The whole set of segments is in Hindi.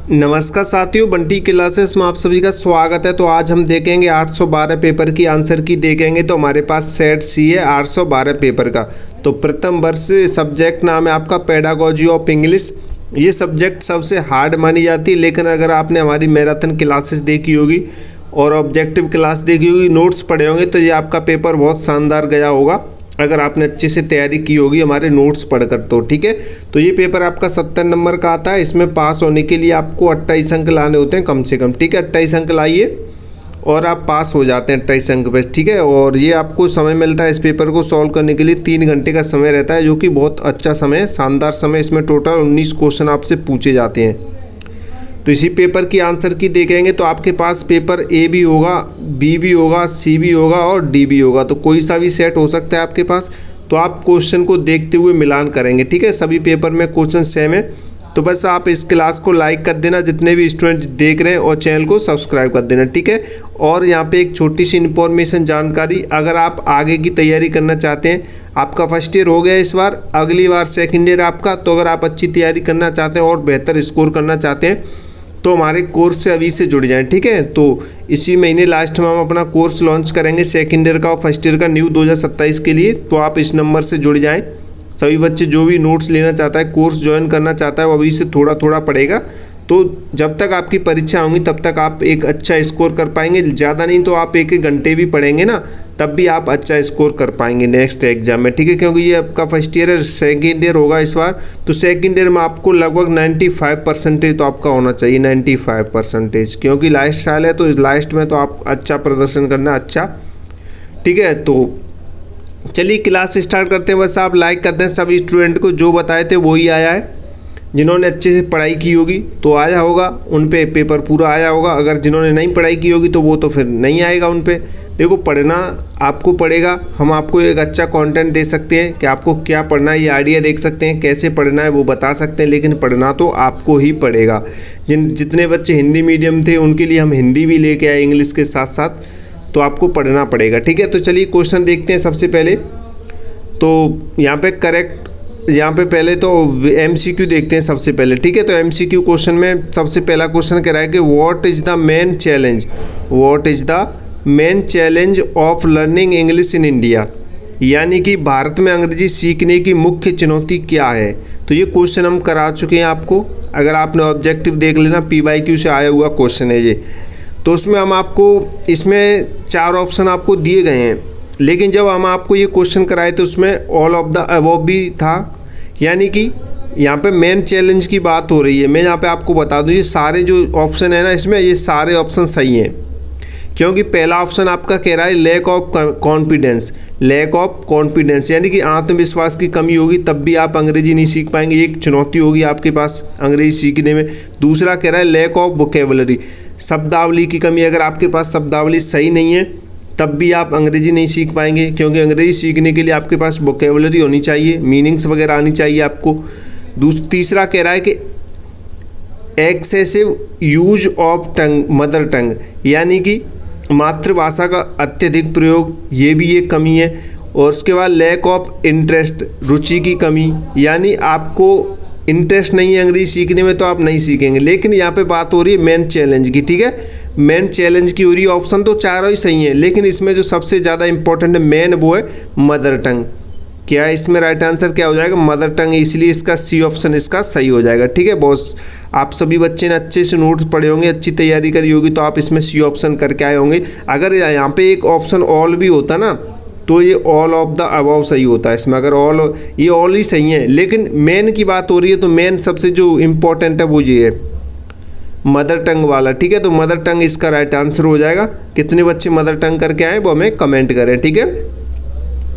नमस्कार साथियों, बंटी क्लासेस में आप सभी का स्वागत है। तो आज हम देखेंगे 812 पेपर की आंसर की देखेंगे। तो हमारे पास सेट सी है 812 पेपर का। तो प्रथम वर्ष सब्जेक्ट नाम है आपका पेडागोजी ऑफ इंग्लिश। ये सब्जेक्ट सबसे हार्ड मानी जाती है, लेकिन अगर आपने हमारी मैराथन क्लासेस देखी होगी और ऑब्जेक्टिव क्लास देखी होगी, नोट्स पढ़े होंगे, तो ये आपका पेपर बहुत शानदार गया होगा अगर आपने अच्छे से तैयारी की होगी हमारे नोट्स पढ़कर। तो ठीक है, तो ये पेपर आपका 70 नंबर का आता है। इसमें पास होने के लिए आपको 28 अंक लाने होते हैं कम से कम। ठीक है, 28 अंक लाइए और आप पास हो जाते हैं 28 अंक पे। ठीक है, और ये आपको समय मिलता है इस पेपर को सॉल्व करने के लिए 3 घंटे का समय रहता है, जो कि बहुत अच्छा समय है, शानदार समय। इसमें टोटल 19 क्वेश्चन आपसे पूछे जाते हैं। तो इसी पेपर की आंसर की देखेंगे तो आपके पास पेपर ए भी होगा, बी भी होगा, सी भी होगा और डी भी होगा। तो कोई सा भी सेट हो सकता है आपके पास। तो आप क्वेश्चन को देखते हुए मिलान करेंगे। ठीक है, सभी पेपर में क्वेश्चन सेम है। तो बस आप इस क्लास को लाइक कर देना जितने भी स्टूडेंट देख रहे हैं, और चैनल को सब्सक्राइब कर देना। ठीक है, और यहाँ पे एक छोटी सी इन्फॉर्मेशन जानकारी, अगर आप आगे की तैयारी करना चाहते हैं, आपका फर्स्ट ईयर हो गया इस बार, अगली बार सेकेंड ईयर आपका, तो अगर आप अच्छी तैयारी करना चाहते हैं और बेहतर स्कोर करना चाहते हैं तो हमारे कोर्स से अभी से जुड़ जाएं। ठीक है, तो इसी महीने लास्ट में हम अपना कोर्स लॉन्च करेंगे सेकेंड ईयर का और फर्स्ट ईयर का न्यू 2027 के लिए। तो आप इस नंबर से जुड़ जाएं। सभी बच्चे जो भी नोट्स लेना चाहता है, कोर्स ज्वाइन करना चाहता है, वो अभी से थोड़ा थोड़ा पढ़ेगा। तो जब तक आपकी परीक्षा होंगी तब तक आप एक अच्छा स्कोर कर पाएंगे। ज़्यादा नहीं तो आप 1-1 घंटे भी पढ़ेंगे ना, तब भी आप अच्छा स्कोर कर पाएंगे नेक्स्ट एग्जाम में। ठीक है, क्योंकि ये आपका फर्स्ट ईयर है, सेकेंड ईयर होगा इस बार। तो सेकेंड ईयर में आपको लगभग 95% तो आपका होना चाहिए, 95%, क्योंकि लास्ट साल है। तो इस लास्ट में तो आप अच्छा प्रदर्शन करना अच्छा। ठीक है, तो चलिए क्लास स्टार्ट करते हैं। बस आप लाइक कर दें। सभी स्टूडेंट को जो बताए थे वही आया है। जिन्होंने अच्छे से पढ़ाई की होगी तो आया होगा, उन पे पेपर पूरा आया होगा। अगर जिन्होंने नहीं पढ़ाई की होगी तो वो तो फिर नहीं आएगा उन पे। देखो, पढ़ना आपको पड़ेगा। हम आपको एक अच्छा कंटेंट दे सकते हैं कि आपको क्या पढ़ना है, ये आइडिया देख सकते हैं, कैसे पढ़ना है वो बता सकते हैं, लेकिन पढ़ना तो आपको ही पड़ेगा। जितने बच्चे हिंदी मीडियम थे उनके लिए हम हिंदी भी लेके आए इंग्लिश के साथ साथ, तो आपको पढ़ना पड़ेगा। ठीक है, तो चलिए क्वेश्चन देखते हैं। सबसे पहले तो यहाँ पे पहले तो MCQ देखते हैं सबसे पहले। ठीक है, तो MCQ क्वेश्चन में सबसे पहला क्वेश्चन कह रहा है कि what is the main challenge of learning English in India, यानी कि भारत में अंग्रेजी सीखने की मुख्य चुनौती क्या है। तो ये क्वेश्चन हम करा चुके हैं आपको। अगर आपने ऑब्जेक्टिव देख लेना, PYQ से आया हुआ क्वेश्चन है ये। तो उसमें हम आपको, इसमें 4 ऑप्शन आपको दिए गए हैं, लेकिन जब हम आपको ये क्वेश्चन कराए तो उसमें ऑल ऑफ द अबव भी था, यानी कि यहाँ पे मेन चैलेंज की बात हो रही है। मैं यहाँ पे आपको बता दूँ, ये सारे जो ऑप्शन है ना इसमें, ये सारे ऑप्शन सही हैं, क्योंकि पहला ऑप्शन आपका कह रहा है लैक ऑफ कॉन्फिडेंस, यानी कि आत्मविश्वास की कमी होगी तब भी आप अंग्रेजी नहीं सीख पाएंगे, एक चुनौती होगी आपके पास अंग्रेजी सीखने में। दूसरा कह रहा है लैक ऑफ वोकेबुलरी, शब्दावली की कमी। अगर आपके पास शब्दावली सही नहीं है तब भी आप अंग्रेजी नहीं सीख पाएंगे, क्योंकि अंग्रेजी सीखने के लिए आपके पास वोकेबुलरी होनी चाहिए, मीनिंग्स वगैरह आनी चाहिए आपको। तीसरा कह रहा है कि excessive use of mother tongue, यानी कि मातृभाषा का अत्यधिक प्रयोग, ये भी एक कमी है। और उसके बाद लैक ऑफ इंटरेस्ट, रुचि की कमी, यानी आपको इंटरेस्ट नहीं है अंग्रेजी सीखने में तो आप नहीं सीखेंगे। लेकिन यहाँ पे बात हो रही है मेन चैलेंज की। ठीक है, मेन चैलेंज की हो रही है। ऑप्शन तो चारों ही सही हैं, लेकिन इसमें जो सबसे ज़्यादा इंपॉर्टेंट है मेन, वो है मदर टंग। क्या है इसमें राइट आंसर क्या हो जाएगा? मदर टंग, इसलिए इसका सी ऑप्शन इसका सही हो जाएगा। ठीक है बॉस, आप सभी बच्चे ने अच्छे से नोट्स पढ़े होंगे, अच्छी तैयारी करी होगी, तो आप इसमें सी ऑप्शन करके आए होंगे। अगर यहाँ पे एक ऑप्शन ऑल भी होता ना तो ये ऑल ऑफ द अबव सही होता है इसमें। अगर ये ऑल ही सही है, लेकिन मेन की बात हो रही है तो मेन सबसे जो इम्पोर्टेंट है वो ये है मदर टंग वाला। ठीक है, तो मदर टंग इसका राइट आंसर हो जाएगा। कितने बच्चे मदर टंग करके आए वो हमें कमेंट करें। ठीक है,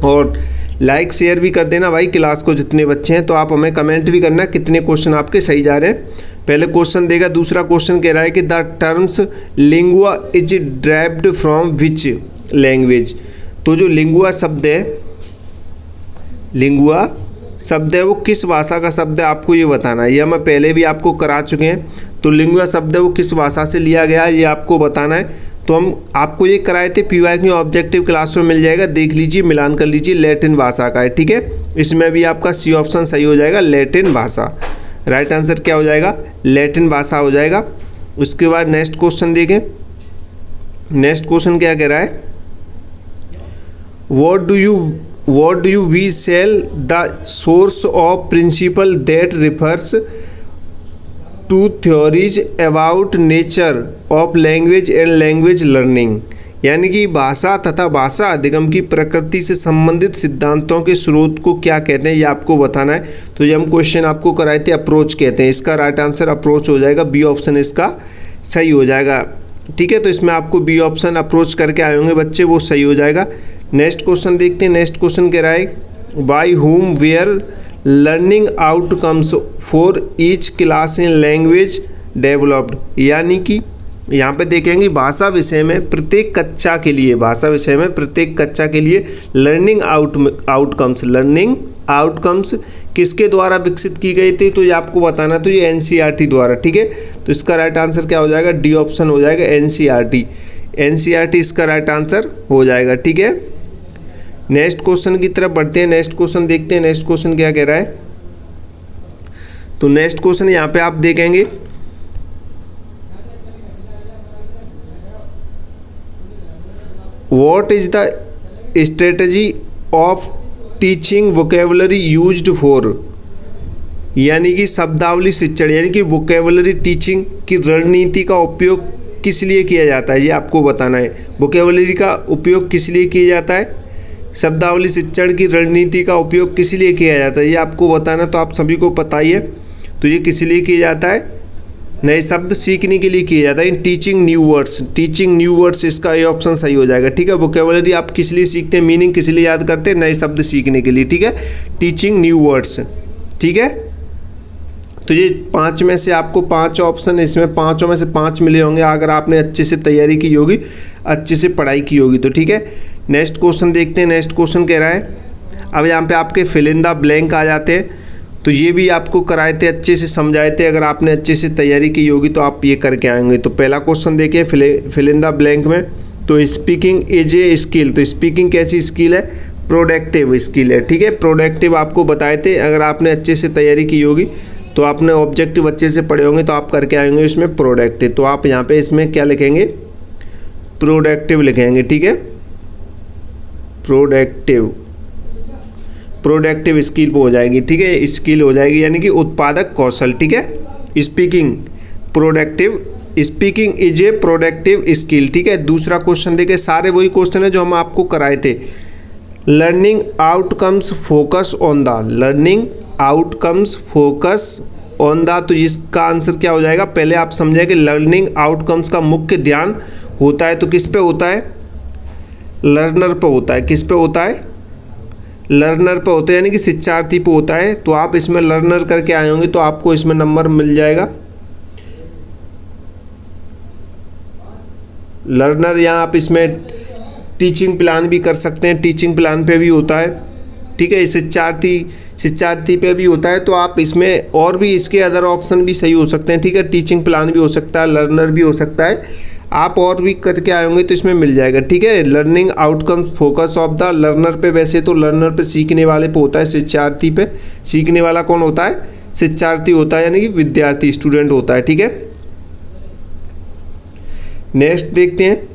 और लाइक शेयर भी कर देना भाई क्लास को, जितने बच्चे हैं। तो आप हमें कमेंट भी करना कितने क्वेश्चन आपके सही जा रहे हैं। पहले क्वेश्चन देगा। दूसरा क्वेश्चन कह रहा है कि the terms lingua is derived from which language. तो जो लिंगुआ शब्द है वो किस भाषा का शब्द है, आपको ये बताना है। यह मैं पहले भी आपको करा चुके हैं। तो लिंगुआ शब्द है वो किस भाषा से लिया गया है, ये आपको बताना है। तो हम आपको ये कराए थे PYQ ऑब्जेक्टिव क्लास में, मिल जाएगा, देख लीजिए, मिलान कर लीजिए। लैटिन भाषा का है। ठीक है, इसमें भी आपका सी ऑप्शन सही हो जाएगा, लैटिन भाषा। राइट आंसर क्या हो जाएगा, लैटिन भाषा हो जाएगा। उसके बाद नेक्स्ट क्वेश्चन देखें। नेक्स्ट क्वेश्चन क्या कह रहा है, what do you we shall the source of principle that refers to theories about nature of language and language learning। यानी कि भाषा तथा भाषा अधिगम की प्रकृति से संबंधित सिद्धांतों के स्रोत को क्या कहते हैं, ये आपको बताना है। तो ये हम क्वेश्चन आपको कराए थे, अप्रोच कहते हैं। इसका राइट आंसर अप्रोच हो जाएगा, बी ऑप्शन इसका सही हो जाएगा। ठीक है, तो इसमें आपको बी ऑप्शन अप्रोच करके आए होंगे बच्चे, वो सही हो जाएगा। नेक्स्ट क्वेश्चन देखते हैं। नेक्स्ट क्वेश्चन कह रहा है, by whom were learning outcomes for each class in language developed. यानी कि यहाँ पे देखेंगे भाषा विषय में प्रत्येक कक्षा के लिए, भाषा विषय में प्रत्येक कक्षा के लिए लर्निंग आउटकम्स किसके द्वारा विकसित की गई थी, तो ये आपको बताना। तो ये एनसीईआरटी द्वारा। ठीक है, तो इसका राइट आंसर क्या हो जाएगा, डी ऑप्शन हो जाएगा, एनसीईआरटी इसका राइट आंसर हो जाएगा। ठीक है, नेक्स्ट क्वेश्चन की तरफ बढ़ते हैं। नेक्स्ट क्वेश्चन देखते हैं। नेक्स्ट क्वेश्चन क्या कह रहा है, तो नेक्स्ट क्वेश्चन यहाँ पे आप देखेंगे, what is the strategy of teaching vocabulary used for. यानी कि शब्दावली शिक्षण, यानी कि वोकेबलरी टीचिंग की रणनीति का उपयोग किस लिए किया जाता है, ये आपको बताना है। वोकेबलरी का उपयोग किस लिए किया जाता है, शब्दावली शिक्षण की रणनीति का उपयोग किस लिए किया जाता है, ये आपको बताना। तो आप सभी को पता ही है, तो ये किस लिए किया जाता है, नए शब्द सीखने के लिए किया जाता है। इन टीचिंग न्यू वर्ड्स इसका ये ऑप्शन सही हो जाएगा। ठीक है, वोकेबलरी आप किस लिए सीखते हैं, मीनिंग किस लिए याद करते हैं, नए शब्द सीखने के लिए। ठीक है, टीचिंग न्यू वर्ड्स। ठीक है, तो ये 5 में से आपको 5 ऑप्शन, इसमें 5 में से 5 मिले होंगे अगर आपने अच्छे से तैयारी की होगी, अच्छे से पढ़ाई की होगी तो। ठीक है, नेक्स्ट क्वेश्चन देखते हैं। नेक्स्ट क्वेश्चन कह रहा है, अब यहाँ पे आपके फिल इन द ब्लैंक आ जाते हैं, तो ये भी आपको कराए थे, अच्छे से समझाए थे। अगर आपने अच्छे से तैयारी की होगी तो आप ये करके आएंगे। तो पहला क्वेश्चन देखिए फिल इन द ब्लैंक में, तो स्पीकिंग इज ए स्किल। तो स्पीकिंग कैसी स्किल है, प्रोडक्टिव स्किल है। ठीक है, प्रोडक्टिव आपको बताए थे। अगर आपने अच्छे से तैयारी की होगी तो आपने ऑब्जेक्टिव अच्छे से पढ़े होंगे तो आप करके आएंगे इसमें प्रोडक्टिव। तो आप यहाँ पे इसमें क्या लिखेंगे, प्रोडक्टिव लिखेंगे। ठीक है, प्रोडक्टिव स्किल हो जाएगी। ठीक है, स्किल हो जाएगी यानी कि उत्पादक कौशल। ठीक है, speaking is a productive skill. ठीक है, दूसरा क्वेश्चन देखिए, सारे वही क्वेश्चन है जो हम आपको कराए थे। Learning outcomes focus on the, तो इसका आंसर क्या हो जाएगा, पहले आप समझे कि लर्निंग आउटकम्स का मुख्य ध्यान होता है तो किस पे होता है, लर्नर पे होता है। किस पे होता है, लर्नर पे होता है, यानी कि शिक्षार्थी पे होता है। तो आप इसमें लर्नर करके आए होंगे तो आपको इसमें नंबर मिल जाएगा। लर्नर, यहाँ आप इसमें टीचिंग प्लान भी कर सकते हैं, टीचिंग प्लान पे भी होता है। ठीक है, शिक्षार्थी पे भी होता है। तो आप इसमें और भी इसके अदर ऑप्शन भी सही हो सकते हैं। ठीक है, टीचिंग प्लान भी हो सकता है, लर्नर भी हो सकता है, आप और भी करके आए होंगे तो इसमें मिल जाएगा। ठीक है, learning outcome focus of the learner पे, वैसे तो लर्नर पे सीखने वाले पे होता है, शिक्षार्थी पे सीखने वाला कौन होता है, शिक्षार्थी होता है, यानी कि विद्यार्थी, स्टूडेंट होता है। ठीक है, नेक्स्ट देखते हैं,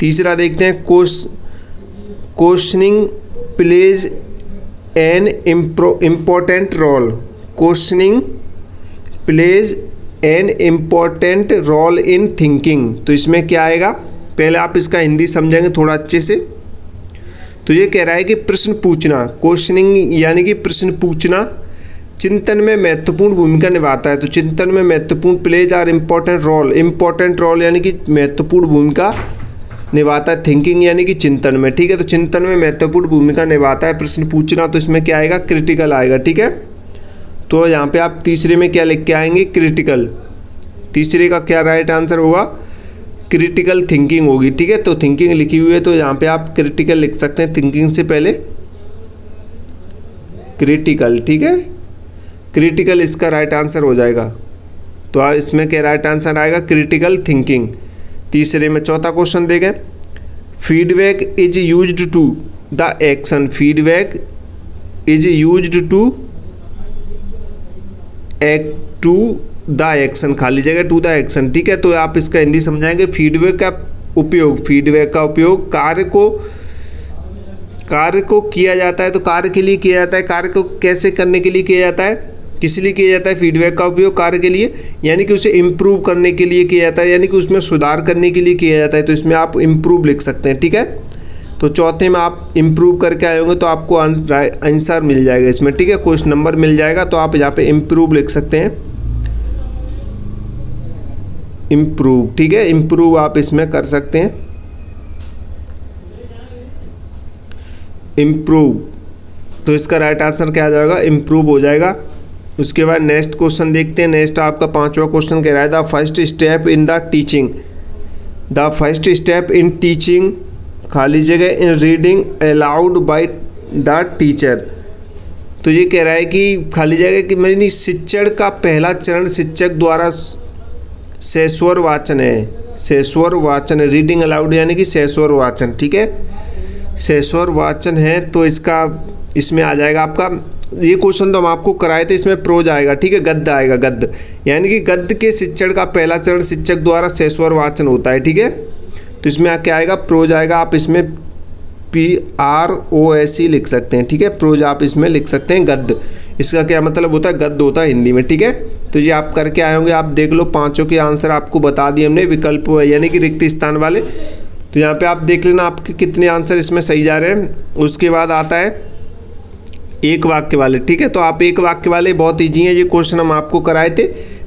तीसरा देखते हैं, questioning plays an important role. Questioning plays an important role in thinking. तो इसमें क्या आएगा, पहले आप इसका हिंदी समझेंगे थोड़ा अच्छे से। तो ये कह रहा है कि प्रश्न पूछना, क्वेश्चनिंग यानी कि प्रश्न पूछना चिंतन में महत्वपूर्ण भूमिका निभाता है। तो चिंतन में महत्वपूर्ण, प्लेज आर इम्पॉर्टेंट रोल यानी कि महत्वपूर्ण भूमिका निभाता है, थिंकिंग यानी कि चिंतन में। ठीक है, तो चिंतन में महत्वपूर्ण भूमिका निभाता है प्रश्न पूछना। तो इसमें क्या आएगा, क्रिटिकल आएगा। ठीक है, तो यहाँ पे आप तीसरे में क्या लिख के आएंगे, क्रिटिकल। तीसरे का क्या राइट आंसर होगा, क्रिटिकल थिंकिंग होगी। ठीक है, तो थिंकिंग लिखी हुई है तो यहाँ पे आप क्रिटिकल लिख सकते हैं, थिंकिंग से पहले क्रिटिकल। ठीक है, क्रिटिकल इसका राइट आंसर हो जाएगा। तो आप इसमें क्या राइट आंसर आएगा, क्रिटिकल थिंकिंग। तीसरे में चौथा क्वेश्चन देखें, feedback is used to the action. Feedback is used to to the action, खाली जगह टू द एक्शन, ठीक है। तो आप इसका हिंदी समझाएंगे। फीडबैक का उपयोग, फीडबैक का उपयोग कार्य को किया जाता है। तो कार्य के लिए किया जाता है, कार्य को कैसे करने के लिए किया जाता है, किस लिए किया जाता है फीडबैक का उपयोग कार्य के लिए, यानी कि उसे इम्प्रूव करने के लिए किया जाता है, यानी कि उसमें सुधार करने के लिए किया जाता है। तो इसमें आप इम्प्रूव लिख सकते हैं, ठीक है। तो चौथे में आप इम्प्रूव करके आए होंगे तो आपको आंसर मिल जाएगा इसमें, ठीक है, क्वेश्चन नंबर मिल जाएगा। तो आप यहाँ पे इम्प्रूव लिख सकते हैं, इम्प्रूव, ठीक है, इम्प्रूव आप इसमें कर सकते हैं, इम्प्रूव। तो इसका राइट आंसर क्या आ जाएगा, इम्प्रूव हो जाएगा। उसके बाद नेक्स्ट क्वेश्चन देखते हैं। नेक्स्ट आपका 5वां क्वेश्चन कह रहा है the first step in the teaching, the first step in teaching, खाली जगह इन reading allowed by the teacher. तो ये कह रहा है कि खाली जगह कि मेरी शिक्षण का पहला चरण शिक्षक द्वारा सेस्वर वाचन है, सेस्वर वाचन है, रीडिंग अलाउड यानी कि सेस्वर वाचन, ठीक है, सेस्वर वाचन है। तो इसका इसमें आ जाएगा आपका, ये क्वेश्चन तो हम आपको कराए थे, इसमें प्रोज आएगा, ठीक है, गद्य आएगा, गद्य यानी कि गद्य के शिक्षण का पहला चरण शिक्षक द्वारा सेस्वर वाचन होता है, ठीक है। तो इसमें क्या आएगा, प्रोज आएगा। आप इसमें PROSE लिख सकते हैं, ठीक है, प्रोज आप इसमें लिख सकते हैं, गद्य। इसका क्या मतलब होता है, गद्य होता है हिंदी में, ठीक है। तो ये आप करके आए होंगे, आप देख लो, पांचों के आंसर आपको बता दिए हमने, विकल्प यानी कि रिक्त स्थान वाले। तो यहाँ पे आप देख लेना आपके कितने आंसर इसमें सही जा रहे हैं। उसके बाद आता है एक वाक्य वाले, ठीक है। तो आप एक वाक्य वाले बहुत ईजी है, ये क्वेश्चन हम आपको कराए थे।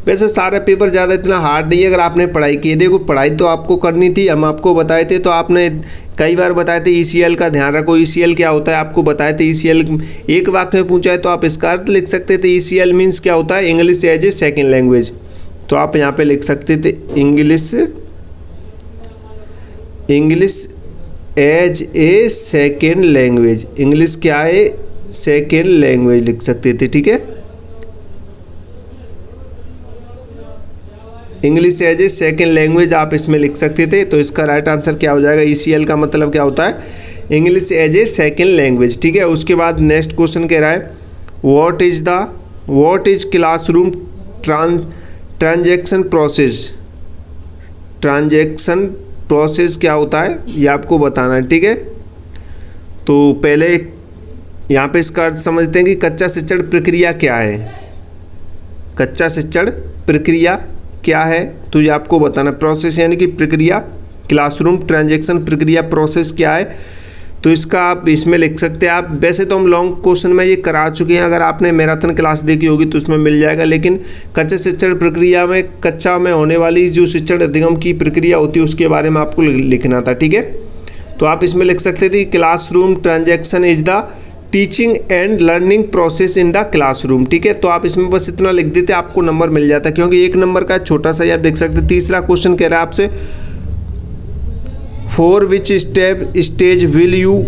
वैसे सारा पेपर ज़्यादा इतना हार्ड नहीं है अगर आपने पढ़ाई की है। देखो पढ़ाई तो आपको करनी थी, हम आपको बताए थे, तो आपने कई बार बताए थे ECL का ध्यान रखो, ECL क्या होता है आपको बताए थे। ECL एक वाक्य में पूछा है तो आप इसका अर्थ लिख सकते थे। ECL मीन्स क्या होता है, English as a second language. तो आप यहाँ पे लिख सकते थे English as a second language, English क्या है, सेकेंड लैंग्वेज लिख सकते थे, ठीक है, English as a second language आप इसमें लिख सकते थे। तो इसका राइट आंसर क्या हो जाएगा, ECL का मतलब क्या होता है, English as a second language, ठीक है। उसके बाद नेक्स्ट क्वेश्चन कह रहा है what is classroom transaction process, transaction process क्या होता है ये आपको बताना है, ठीक है। तो पहले यहाँ पे इसका अर्थ समझते हैं कि कच्चा शिक्षण प्रक्रिया क्या है, कच्चा शिक्षण प्रक्रिया क्या है, तो ये आपको बताना। प्रोसेस यानी कि प्रक्रिया, क्लासरूम ट्रांजैक्शन प्रक्रिया प्रोसेस क्या है, तो इसका आप इसमें लिख सकते हैं। आप वैसे तो हम लॉन्ग क्वेश्चन में ये करा चुके हैं, अगर आपने मैराथन क्लास देखी होगी तो उसमें मिल जाएगा। लेकिन कच्चा शिक्षण प्रक्रिया में कच्चा में होने वाली जो शिक्षण अधिगम की प्रक्रिया होती है उसके बारे में आपको लिखना था, ठीक है। तो आप इसमें लिख सकते थे classroom transaction is the teaching and learning process in the classroom, ठीक है। तो आप इसमें बस इतना लिख देते, आपको नंबर मिल जाता, क्योंकि एक नंबर का छोटा सा ही आप देख सकते। तीसरा क्वेश्चन कह रहा है आपसे for which stage will you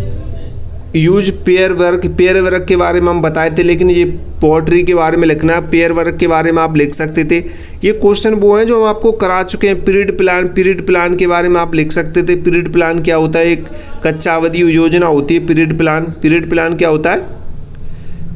use pair work, pair work के बारे में हम बताए थे, लेकिन ये पोएट्री के बारे में लिखना है, पेयर वर्क के बारे में आप लिख सकते थे। ये क्वेश्चन वो हैं जो हम आपको करा चुके हैं। पीरियड प्लान के बारे में आप लिख सकते थे। पीरियड प्लान क्या होता है, एक कच्चा अवधि योजना होती है पीरियड प्लान क्या होता है,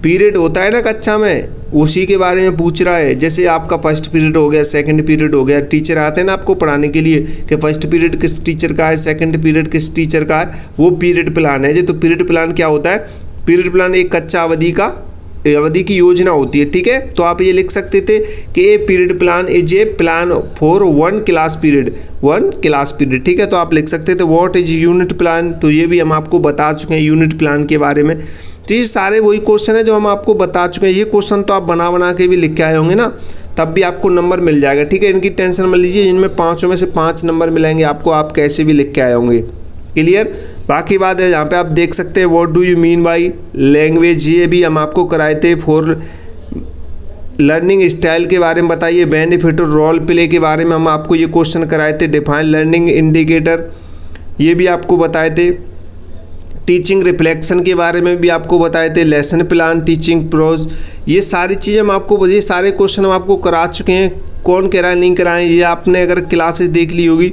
पीरियड होता है ना कच्चा में, उसी के बारे में पूछ रहा है। जैसे आपका फर्स्ट पीरियड हो गया, सेकंड पीरियड हो गया, टीचर आते हैं ना आपको पढ़ाने के लिए कि फर्स्ट पीरियड किस टीचर का है, सेकंड पीरियड किस टीचर का है, वो पीरियड प्लान है। तो पीरियड प्लान क्या होता है, पीरियड प्लान एक कच्चा अवधि की योजना होती है, ठीक है। तो आप ये लिख सकते थे कि a period plan is a plan for one class period, ठीक है। तो आप लिख सकते थे व्हाट इज यूनिट प्लान, तो ये भी हम आपको बता चुके हैं यूनिट प्लान के बारे में। तो ये सारे वही क्वेश्चन है जो हम आपको बता चुके हैं। ये क्वेश्चन तो आप बना के भी लिख के आए होंगे ना, तब भी आपको नंबर मिल जाएगा, ठीक है। इनकी टेंशन मत लीजिए, इनमें पाँचों में से 5 नंबर मिलेंगे आपको, आप कैसे भी लिख के आए होंगे, क्लियर। बाकी बात है यहाँ पे आप देख सकते हैं what do you mean by language, ये भी हम आपको कराए थे। फॉर लर्निंग स्टाइल के बारे में बताइए, बेनिफिट और रोल प्ले के बारे में हम आपको ये क्वेश्चन कराए थे। डिफाइन लर्निंग इंडिकेटर ये भी आपको बताए थे। टीचिंग रिफ्लेक्शन के बारे में भी आपको बताए थे। लेसन प्लान, टीचिंग प्रोज, ये सारी चीज़ें हम आपको, ये सारे क्वेश्चन हम आपको करा चुके हैं। कौन कह रहा है नहीं कराएं, ये आपने अगर क्लासेस देख ली होगी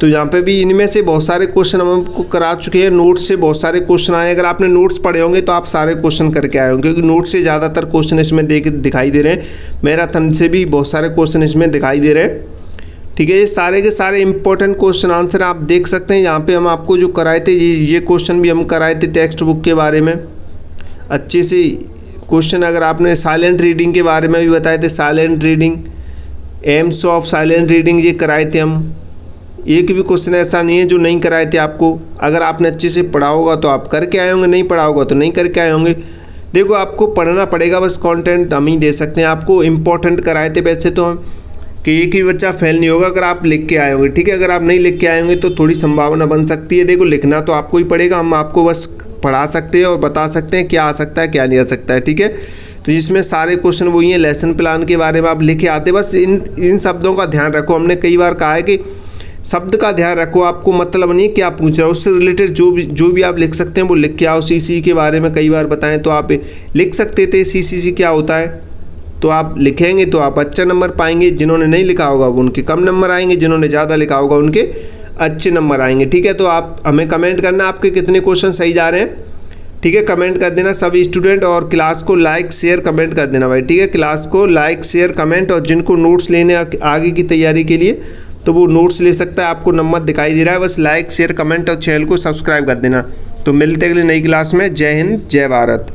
तो यहाँ पे भी इनमें से बहुत सारे क्वेश्चन हम आपको करा चुके हैं। नोट्स से बहुत सारे क्वेश्चन आए, अगर आपने नोट्स पढ़े होंगे तो आप सारे क्वेश्चन करके आए होंगे, क्योंकि नोट्स से ज़्यादातर क्वेश्चन इसमें दिखाई दे रहे हैं। मैराथन से भी बहुत सारे क्वेश्चन इसमें दिखाई दे रहे हैं। ठीक है, ये सारे के सारे इंपॉर्टेंट क्वेश्चन आंसर आप देख सकते हैं। यहाँ पे हम आपको जो कराए थे ये क्वेश्चन भी हम कराए थे टेक्स्ट बुक के बारे में अच्छे से क्वेश्चन। अगर आपने साइलेंट रीडिंग के बारे में भी बताए थे, silent reading, AIIMS of silent reading ये कराए थे हम। एक भी क्वेश्चन ऐसा नहीं है जो नहीं कराए थे आपको। अगर आपने अच्छे से पढ़ा होगा तो आप करके आए होंगे, नहीं पढ़ा होगा तो नहीं करके आए होंगे। देखो आपको पढ़ना पड़ेगा, बस कंटेंट हम ही दे सकते हैं आपको। इम्पोर्टेंट कराए थे वैसे तो हम कि एक ही बच्चा फेल नहीं होगा अगर आप लिख के आए होंगे। ठीक है, अगर आप नहीं लिख के आए होंगे तो थोड़ी संभावना बन सकती है। देखो लिखना तो आपको ही पड़ेगा, हम आपको बस पढ़ा सकते हैं और बता सकते हैं क्या आ सकता है क्या नहीं आ सकता है। ठीक है, तो इसमें सारे क्वेश्चन वही हैं। लेसन प्लान के बारे में आप लिखे आते, बस इन शब्दों का ध्यान रखो। हमने कई बार कहा है कि शब्द का ध्यान रखो, आपको मतलब नहीं है क्या पूछ रहा है, उससे रिलेटेड जो भी आप लिख सकते हैं वो लिख के आओ। सीसी के बारे में कई बार बताएं तो आप लिख सकते थे सीसी क्या होता है, तो आप लिखेंगे तो आप अच्छा नंबर पाएंगे। जिन्होंने नहीं लिखा होगा वो उनके कम नंबर आएंगे, जिन्होंने ज़्यादा लिखा होगा उनके अच्छे नंबर आएंगे। ठीक है, तो आप हमें कमेंट करना आपके कितने क्वेश्चन सही जा रहे हैं। ठीक है, कमेंट कर देना सभी स्टूडेंट, और क्लास को लाइक शेयर कमेंट कर देना भाई। ठीक है, क्लास को लाइक शेयर कमेंट, और जिनको नोट्स लेने आगे की तैयारी के लिए तो वो नोट्स ले सकता है। आपको नंबर दिखाई दे रहा है, बस लाइक शेयर कमेंट और चैनल को सब्सक्राइब कर देना। तो मिलते हैं अगली नई क्लास में। जय हिंद, जय भारत।